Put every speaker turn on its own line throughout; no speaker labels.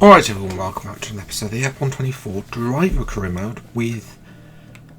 Alright everyone, welcome back to an episode of the F124 Driver Career Mode with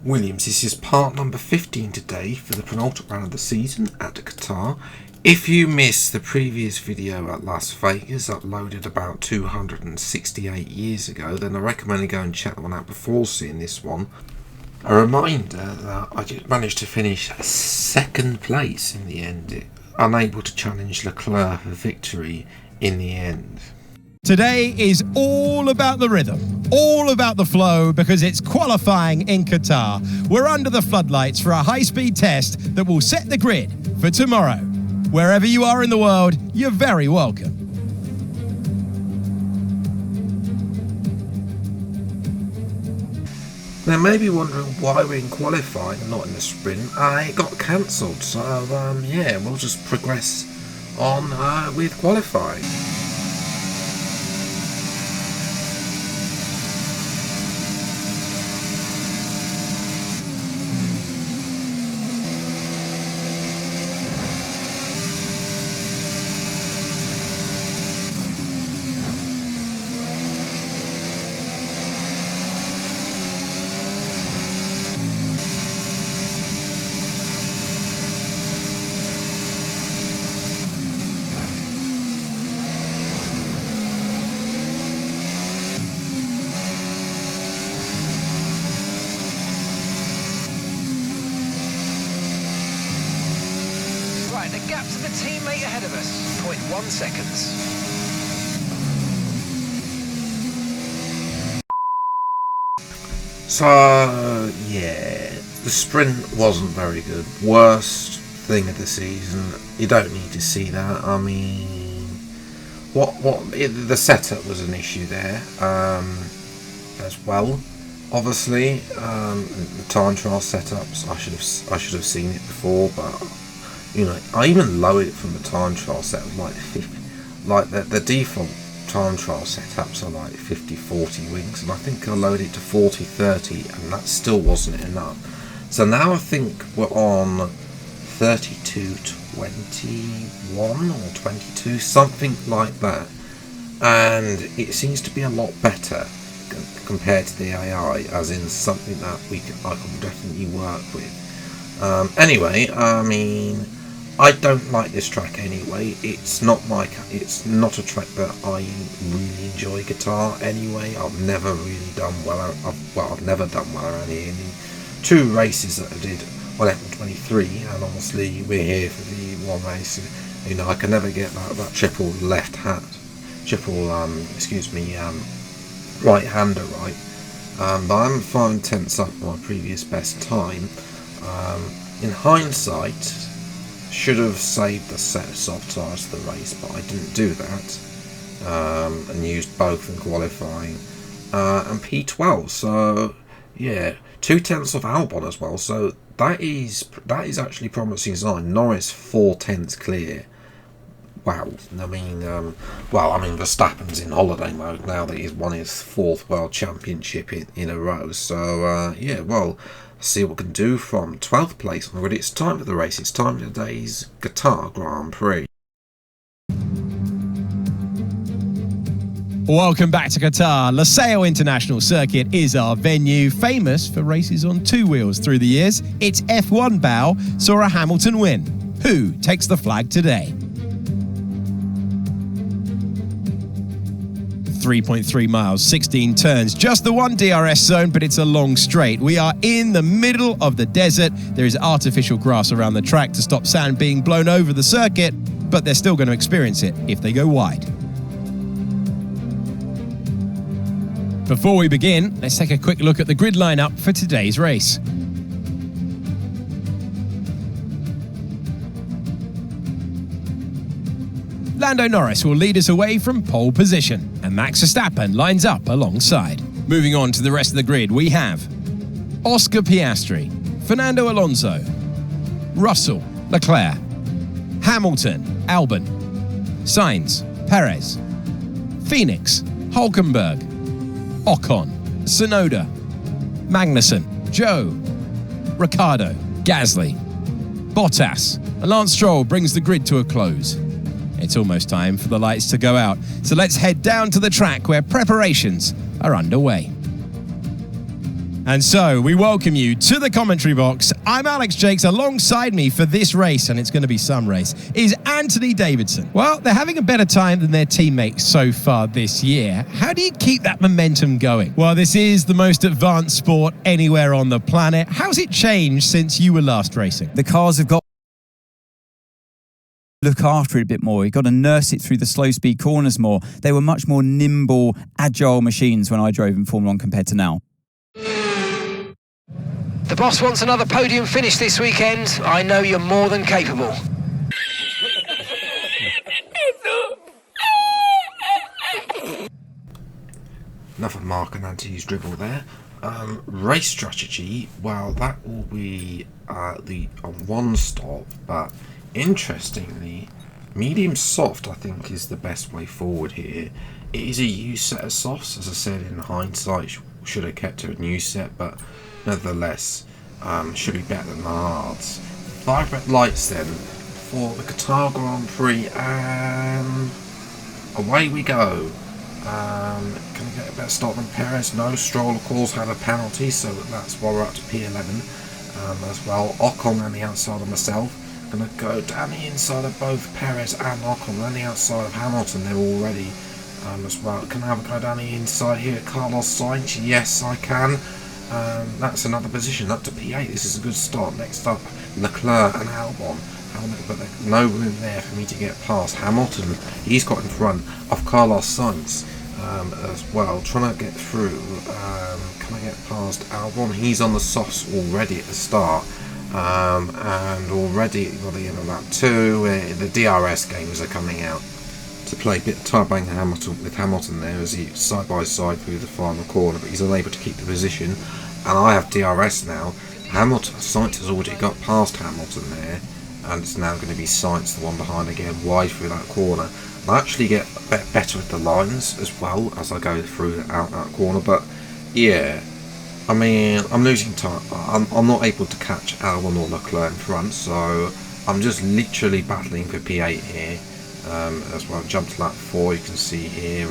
Williams. This is part number 15 today for the penultimate round of the season at Qatar. If you missed the previous video at Las Vegas, uploaded about 268 years ago, then I recommend you go and check that one out before seeing this one. A reminder that I just managed to finish second place in the end, unable to challenge Leclerc for victory in the end.
Today is all about the rhythm, all about the flow, because it's qualifying in Qatar. We're under the floodlights for a high-speed test that will set the grid for tomorrow. Wherever you are in the world, you're very welcome.
Now, maybe wondering why we're in qualifying and not in the sprint. It got cancelled, so yeah, we'll just progress on with qualifying.
The gap to the teammate ahead of us, 0.1 seconds.
So, yeah, the sprint wasn't very good. Worst thing of the season. You don't need to see that. I mean, the setup was an issue there as well. Obviously, the time trial setups, I should have seen it before, but you know, I even lowered it from the time trial setup, like the default time trial setups are like 50-40 wings, and I think I lowered it to 40-30, and that still wasn't enough. So now I think we're on 32-21 or 22, something like that, and it seems to be a lot better compared to the AI, as in something that I can definitely work with. Anyway, I mean, I don't like this track anyway. It's not a track that I really enjoy. Qatar anyway. I've never really done well. I've never done well around here. In the two races that I did on F123, and obviously we're here for the one race. You know, I can never get that triple left hand, right-hander right. But I'm 5/10 up my previous best time. In hindsight, should have saved the set of soft tyres for the race, but I didn't do that, and used both in qualifying, and P12. So yeah, 2/10 off Albon as well. So that is actually promising sign. Norris 4/10 clear. Wow. I mean, Verstappen's in holiday mode now that he's won his 4th World Championship in a row. So yeah, well, see what we can do from 12th place on the grid. It's time for the race. It's time for today's Qatar Grand Prix.
Welcome back to Qatar. Losail International Circuit is our venue, famous for races on two wheels through the years. Its F1 bow saw a Hamilton win. Who takes the flag today? 3.3 miles, 16 turns, just the one DRS zone, but it's a long straight. We are in the middle of the desert. There is artificial grass around the track to stop sand being blown over the circuit, but they're still going to experience it if they go wide. Before we begin, let's take a quick look at the grid lineup for today's race. Lando Norris will lead us away from pole position, and Max Verstappen lines up alongside. Moving on to the rest of the grid, we have Oscar Piastri, Fernando Alonso, Russell, Leclerc, Hamilton, Albon, Sainz, Perez, Phoenix, Hulkenberg, Ocon, Tsunoda, Magnussen, Joe, Ricciardo, Gasly, Bottas, and Lance Stroll brings the grid to a close. It's almost time for the lights to go out, so let's head down to the track where preparations are underway. And so, we welcome you to the commentary box. I'm Alex Jakes. Alongside me for this race, and it's going to be some race, is Anthony Davidson. Well, they're having a better time than their teammates so far this year. How do you keep that momentum going? Well, this is the most advanced sport anywhere on the planet. How's it changed since you were last racing?
The cars have got to look after it a bit more. You've got to nurse it through the slow speed corners more. They were much more nimble, agile machines when I drove in Formula 1 compared to now.
The boss wants another podium finish this weekend. I know you're more than capable.
Another Mark and Anthony's dribble there. Race strategy, well, that will be the one stop, but interestingly, medium soft I think is the best way forward here. It is a used set of softs, as I said, in hindsight should have kept it a new set, but nevertheless should be better than the hards. 5 red lights then for the Qatar Grand Prix, and away we go. Can we get a better start than Perez? No. Stroll of course had a penalty, so that's why we're up to P11 as well. Ocon on the outside of myself. Gonna go down the inside of both Perez and Ocon, on the outside of Hamilton. They're already as well. Can I have a go down the inside here? Carlos Sainz, yes I can. That's another position up to P8. This is a good start. Next up, Leclerc and Albon. But there's no room there for me to get past. Hamilton, he's got in front of Carlos Sainz as well. Trying to get through. Can I get past Albon? He's on the softs already at the start. And already at the end of lap 2, the DRS games are coming out to play. A bit of tie bang with Hamilton there as he side by side through the final corner, but he's unable to keep the position. And I have DRS now. Sainz has already got past Hamilton there, and it's now going to be Sainz, the one behind again, wide through that corner. I actually get better with the lines as well as I go through out that corner, but yeah, I mean, I'm losing time. I'm not able to catch Albon or Leclerc in front, so I'm just literally battling for P8 here as well. Jump to lap 4, you can see here,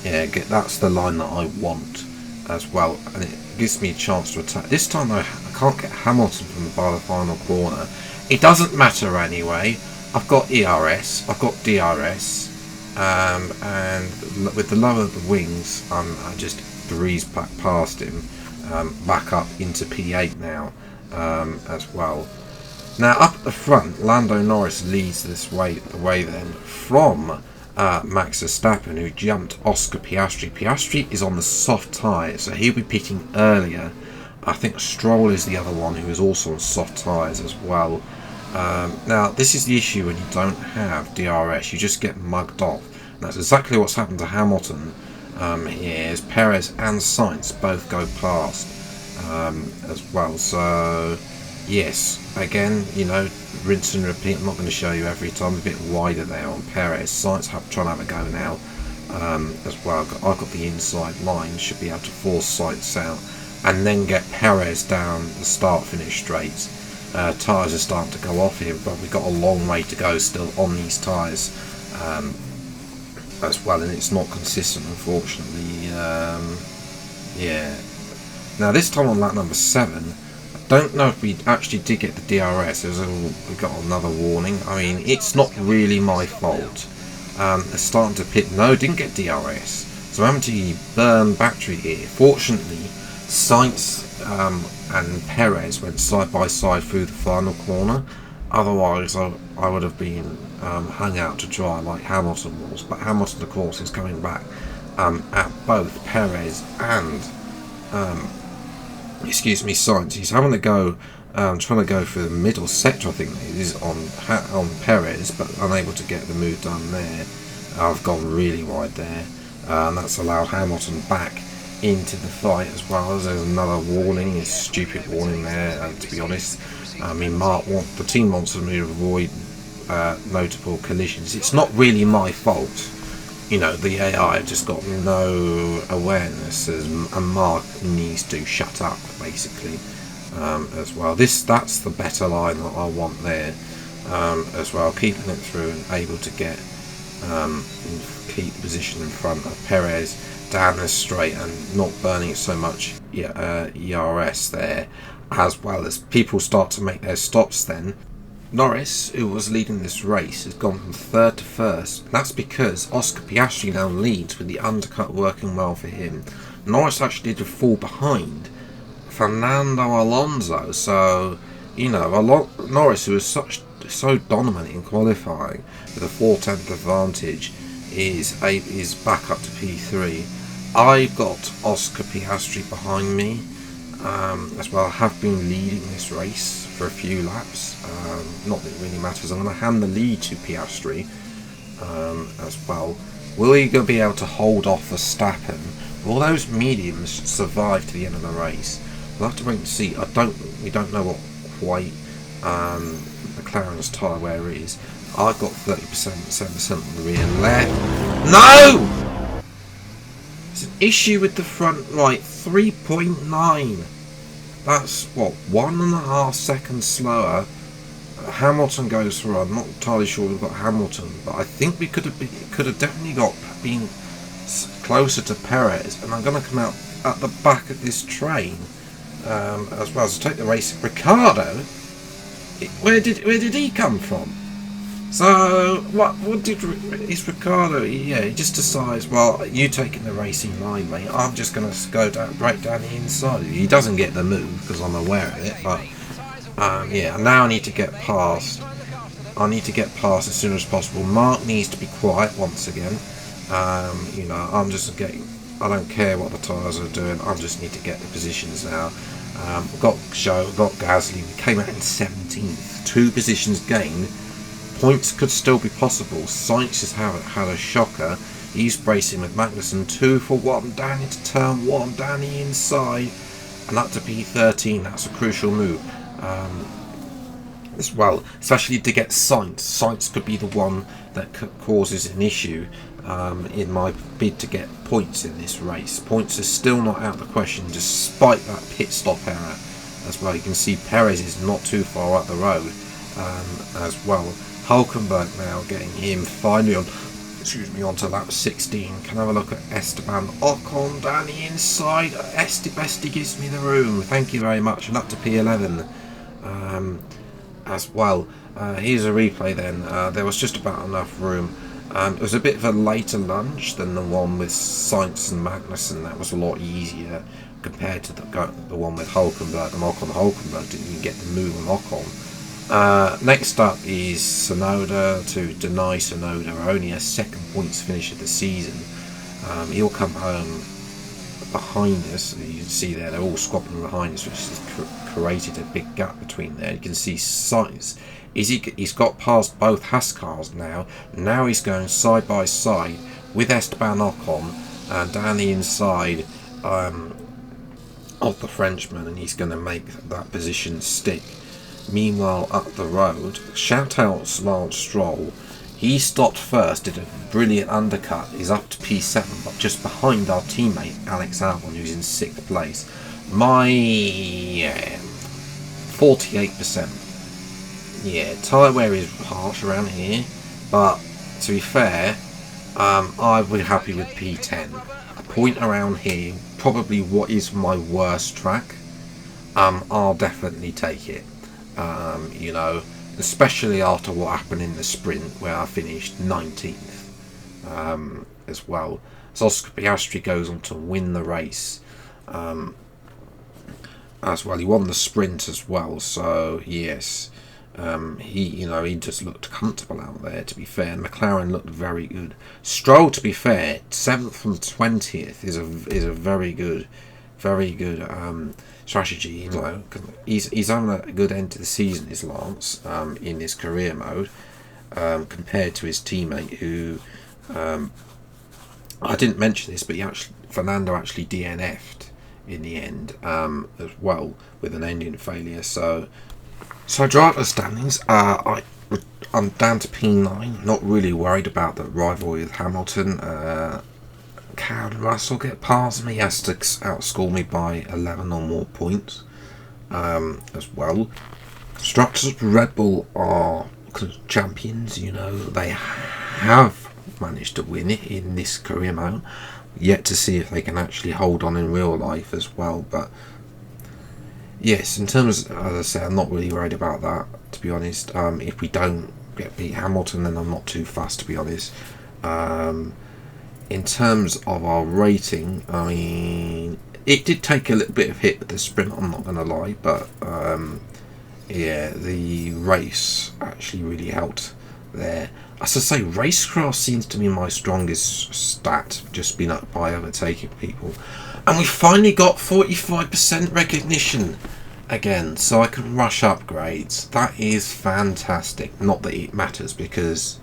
yeah, that's the line that I want as well, and it gives me a chance to attack. This time though, I can't get Hamilton from the final corner. It doesn't matter anyway. I've got ERS, I've got DRS, and with the lower of the wings, I just breeze back past him, back up into P8 now as well. Now up at the front, Lando Norris leads this way then from Max Verstappen, who jumped Oscar Piastri. Piastri is on the soft tyres, so he'll be pitting earlier. I think Stroll is the other one who is also on soft tyres as well. Now this is the issue when you don't have DRS, you just get mugged off. And that's exactly what's happened to Hamilton here, as Perez and Sainz both go past as well. So yes, again, you know, rinse and repeat. I'm not going to show you every time. A bit wider there on Perez. Sainz trying to have a go now as well. I've got the inside line, should be able to force Sainz out and then get Perez down the start-finish straights. Tyres are starting to go off here, but we've got a long way to go still on these tyres as well, and it's not consistent, unfortunately. Yeah. Now this time on lap number 7, I don't know if we actually did get the DRS. We got another warning. I mean, it's not really my fault. They're starting to pit. No, didn't get DRS. So I'm having to burn battery here. Fortunately, Sainz and Perez went side by side through the final corner. Otherwise, I would have been hung out to dry like Hamilton was. But Hamilton, of course, is coming back at both Perez and Sainz. He's having to go, trying to go through the middle sector, I think it is, on Perez, but unable to get the move done there. I've gone really wide there, and that's allowed Hamilton back into the fight as well. As there's another warning, a stupid warning there, to be honest. I mean, the team wants me to avoid notable collisions. It's not really my fault. You know, the AI have just got no awareness, and Mark needs to shut up, basically, as well. That's the better line that I want there. as well, keeping it through and able to get keep the position in front of Perez down the straight and not burning so much ERS there, as well as people start to make their stops. Then Norris, who was leading this race, has gone from third to first. That's because Oscar Piastri now leads with the undercut working well for him. Norris actually did fall behind Fernando Alonso, so Norris, who was so dominant in qualifying with a 4/10 advantage, is back up to P3. I've got Oscar Piastri behind me as well. I have been leading this race for a few laps. Not that it really matters. I'm going to hand the lead to Piastri as well. Will he be able to hold off Verstappen? Will those mediums survive to the end of the race? We'll have to wait and see. We don't know what quite McLaren's tyre wear is. I've got 30%, 7% on the rear left. No! There's an issue with the front right. 3.9. That's what, 1.5 seconds slower. Hamilton goes through. I'm not entirely sure we've got Hamilton, but I think we could have definitely been closer to Perez. And I'm going to come out at the back of this train as well. So take the race. Ricardo, where did he come from? So is Ricardo? Yeah, he just decides, well, you taking the racing line, mate. I'm just going to go right down the inside. He doesn't get the move because I'm aware of it, but yeah. Now I need to get past. I need to get past as soon as possible. Mark needs to be quiet once again. I'm just getting. I don't care what the tyres are doing. I just need to get the positions now. We've got Zhou, we've got Gasly. We came out in 17th. 2 positions gained. Points could still be possible. Sainz has had a shocker. He's bracing with Magnussen. 2 for 1 down into turn 1, down the inside, and up to P13. That's a crucial move as well, especially to get Sainz. Sainz could be the one that causes an issue in my bid to get points in this race. Points are still not out of the question, despite that pit stop error as well. You can see Perez is not too far up the road as well. Hulkenberg now getting him finally onto lap 16. Can I have a look at Esteban Ocon down the inside? Bestie gives me the room. Thank you very much. And up to P11 as well. Here's a replay then. There was just about enough room. It was a bit of a later lunge than the one with Sainz and Magnussen. That was a lot easier compared to the one with Hulkenberg and Ocon. Hulkenberg didn't even get the move on Ocon. Next up is Tsunoda to deny Tsunoda only a 2nd points finish of the season. He'll come home behind us. You can see there, they're all squabbling behind us, which has created a big gap between there. You can see Sainz. He's got past both Haas cars now. Now he's going side by side with Esteban Ocon down the inside of the Frenchman, and he's going to make that position stick. Meanwhile, up the road, shout out Lance Stroll. He stopped first, did a brilliant undercut. He's up to P7, but just behind our teammate Alex Albon, who's in 6th place. My 48%. Yeah, tyre wear is harsh around here, but to be fair, I would be happy with P10. A point around here, probably what is my worst track. I'll definitely take it. Especially after what happened in the sprint where I finished 19th as well. So Oscar Piastri goes on to win the race as well. He won the sprint as well, so yes. He just looked comfortable out there, to be fair. McLaren looked very good. Stroll, to be fair, 7th from 20th is a very good strategy. He's having a good end to the season, is Lance, in his career mode, compared to his teammate who I didn't mention this, but Fernando actually DNF'd in the end as well with an engine failure. So driver standings, I'm down to P9. Not really worried about the rivalry with Hamilton. Can Russell get past me? He has to outscore me by 11 or more points as well. Constructors, Red Bull are champions. You know, they have managed to win it in this career mode. Yet to see if they can actually hold on in real life as well. But yes, in terms, as I say, I'm not really worried about that, to be honest. If we don't get beat Hamilton, then I'm not too fussed, to be honest. In terms of our rating, I mean, it did take a little bit of hit with the sprint, I'm not going to lie, but yeah, the race actually really helped there. As I say, racecraft seems to be my strongest stat, just been up by overtaking people. And we finally got 45% recognition again, so I can rush upgrades. That is fantastic. Not that it matters, because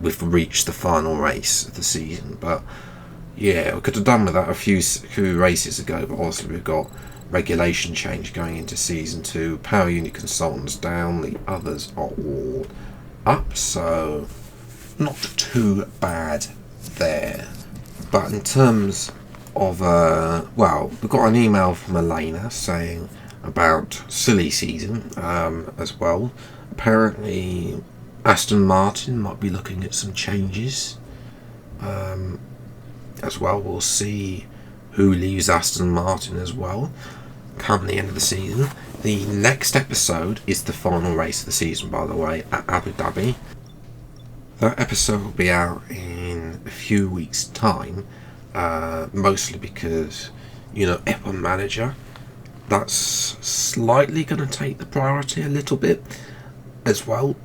we've reached the final race of the season, but yeah, we could have done with that a few races ago, but obviously we've got regulation change going into season 2, power unit consultants down, the others are all up, so not too bad there. But in terms of well, we got an email from Elena saying about silly season as well. Apparently Aston Martin might be looking at some changes as well. We'll see who leaves Aston Martin as well come the end of the season. The next episode is the final race of the season, by the way, at Abu Dhabi. That episode will be out in a few weeks' time, mostly because, you know, F1 Manager, that's slightly going to take the priority a little bit as well.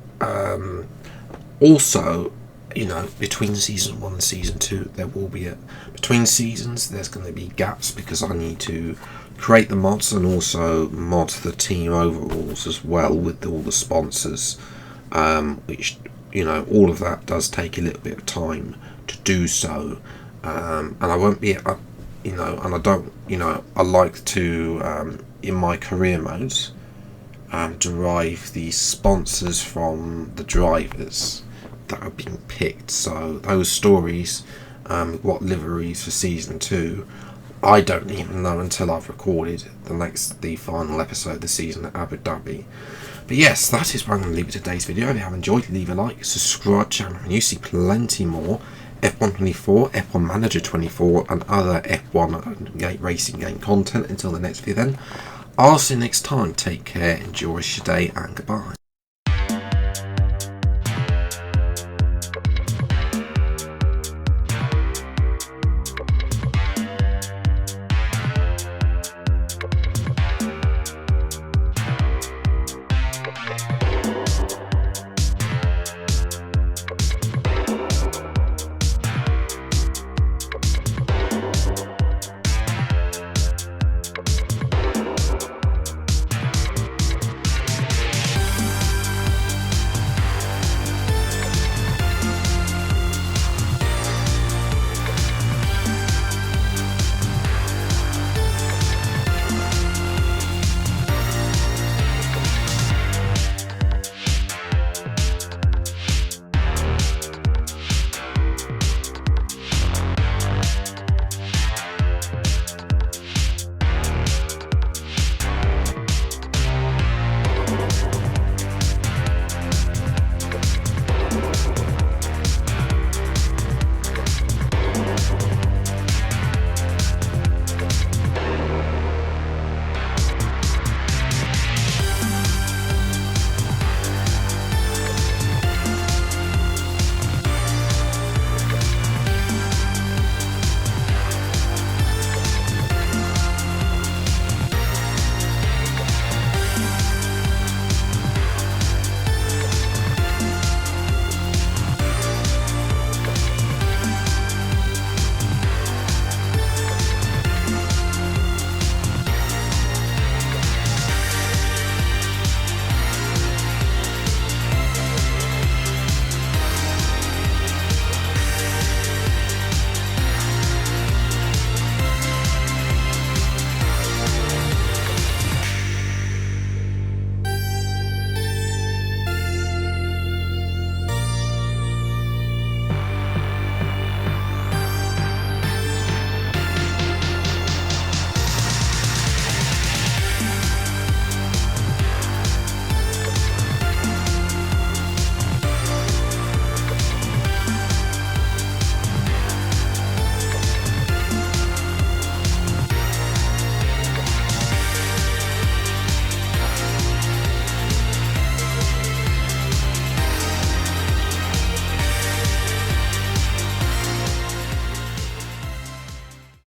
Also, you know, between season 1 and season 2, there will be between seasons, there's going to be gaps because I need to create the mods and also mod the team overalls as well with all the sponsors, which, you know, all of that does take a little bit of time to do so, and I won't be, you know, and I don't, you know, I like to, in my career modes, derive the sponsors from the drivers that are being picked. So those stories, what liveries for season 2, I don't even know until I've recorded the final episode of the season at Abu Dhabi. But yes, that is where I'm going to leave it today's video. If you have enjoyed, leave a like, subscribe to the channel, and you see plenty more F1 24, F1 Manager 24, and other F1 racing game content. Until the next video then, I'll see you next time. Take care, enjoy your day, and goodbye.